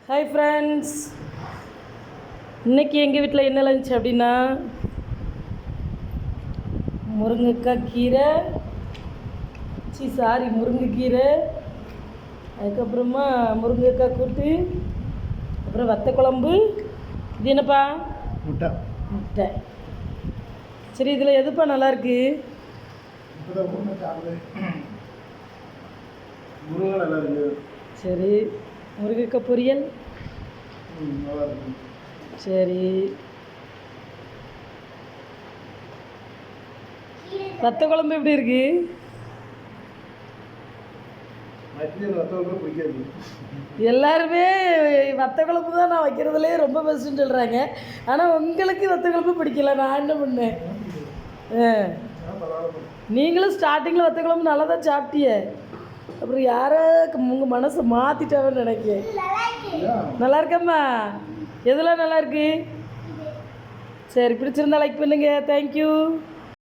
Hi friends, இன்றைக்கி எங்கள் வீட்டில் என்ன லஞ்ச் அப்படின்னா முருங்கைக்கீரை, அதுக்கப்புறமா முருங்கைக்காய் கூட்டு, அப்புறம் வத்த குழம்பு. இது என்னப்பா? முட்டை. சரி, இதில் எதுப்பா நல்லாயிருக்கு? சரி, முருங்கைக்காய் பொரியல். சரி, வத்த குழம்பு எப்படி இருக்கு? எல்லாருமே வத்த குழம்பு தான் நான் வைக்கிறதுலே ரொம்ப பெஸ்ட்டுன்னு சொல்கிறாங்க. ஆனால் உங்களுக்கு வத்த குழம்பு பிடிக்கல. நான் என்ன பண்ணேன்? நீங்களும் ஸ்டார்டிங்கில் வத்த குழம்பு நல்லா தான் சாப்பிட்டிய, அப்புறம் யாரோ உங்கள் மனசை மாற்றிட்டாவன்னு நினைக்கிறேன். நல்லா இருக்கம்மா? எதெல்லாம் நல்லா இருக்கு? சரி, பிடிச்சிருந்தா லைக் பண்ணுங்கள். தேங்க்யூ.